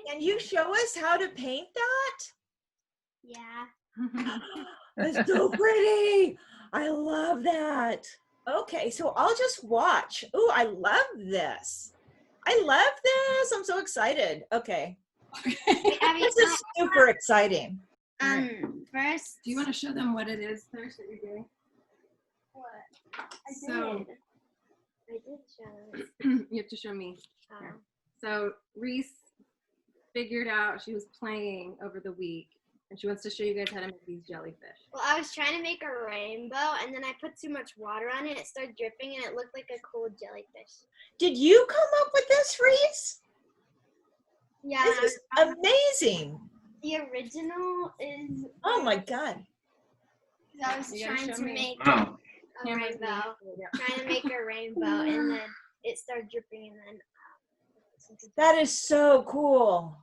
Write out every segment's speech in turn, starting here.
Can you show us how to paint that? Yeah. It's so pretty. I love that. Okay, so I'll just watch. Oh, I love this. I love this. I'm so excited. Okay. This is super exciting. First. Do you want to show them what it is first that you're doing? What? So I did show it. you have to show me. Oh. So Reese figured out she was playing over the week, and she wants to show you guys how to make these jellyfish. Well, I was trying to make a rainbow, and then I put too much water on it. It started dripping, and it looked like a cool jellyfish. Did you come up with this, Reese? Yeah. This is amazing. The original is. Oh my God. I was You gotta trying show to me. make Oh. a rainbow. Trying to make a rainbow, and then it started dripping, and then. That is so cool.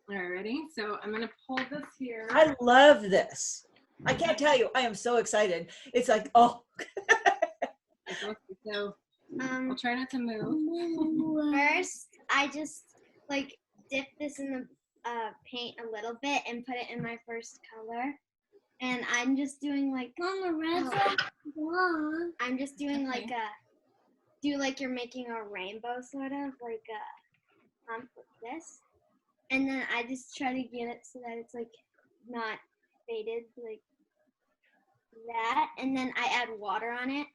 All right, ready? So I'm gonna pull this here. I love this. I can't tell you. I am so excited. It's like, oh. So I'll try not to move. First, I just like dip this in the paint a little bit and put it in my first color. And I'm just doing like I'm just doing like like you're making a rainbow sort of like a hump like this. And then I just try to get it so that it's like not faded like that. And then I add water on it.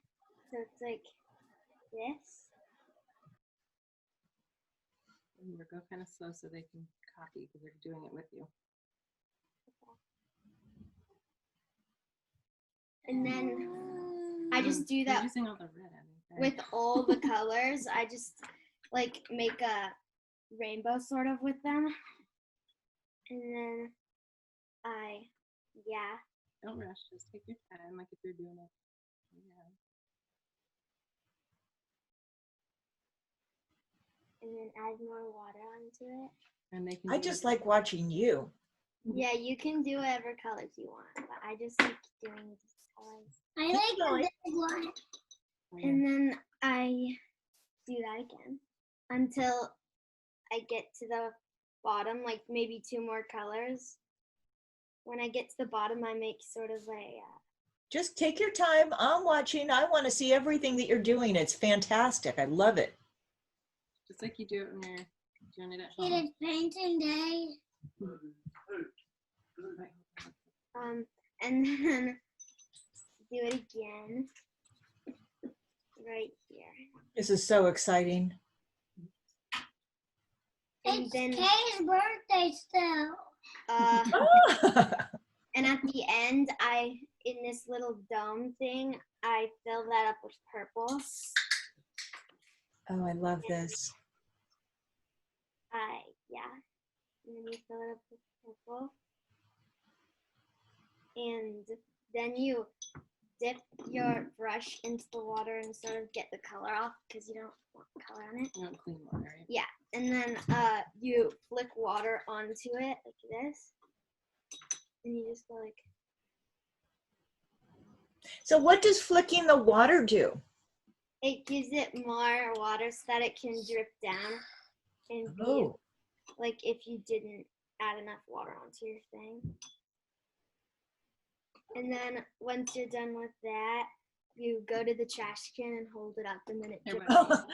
So it's like this. Go kind of slow so they can copy because they're doing it with you. And then I just do that using all the red, with all the colors. I just like make a rainbow sort of with them. And then Don't rush, just take your time like if you're doing it. And then add more water onto it. And they can I just like watching you. Yeah, you can do whatever colors you want, but I just like doing these colors. I like the big one. And then I do that again until I get to the bottom, like maybe 2 more colors. When I get to the bottom, I make sort of a... Just take your time. I'm watching. I want to see everything that you're doing. It's fantastic. I love it. Just like you do it when you're doing it at home. It is painting day. And then do it again right here. This is so exciting. And It's then Kay's birthday still. and at the end, in this little dome thing, I fill that up with purple. Oh, I love this. And then you fill it up with purple. And then you dip your brush into the water and sort of get the color off because you don't want color on it. You want clean water, right? Yeah, and then you flick water onto it like this. And you just go like... So what does flicking the water do? It gives it more water so that it can drip down and be like if you didn't add enough water onto your thing. And then once you're done with that, you go to the trash can and hold it up, and then it drips. Oh,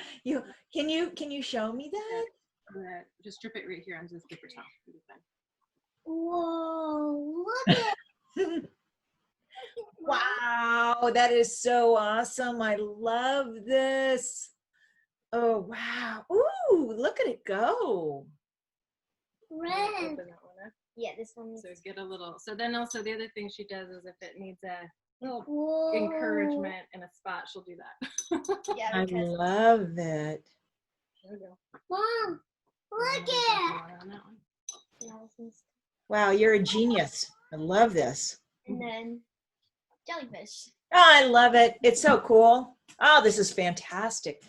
can you show me that? Just drip it right here onto this paper towel. Whoa, look at Wow, that is so awesome. I love this. Oh, wow. Ooh, look at it go. red. Yeah, this one. So get a little. So then also the other thing she does is if it needs a little Whoa. encouragement in a spot, she'll do that. Yeah, I because love it. There we go. Mom, look at it. Wow, you're a genius. I love this. And then jellyfish. Oh, I love it. It's so cool. Oh, this is fantastic.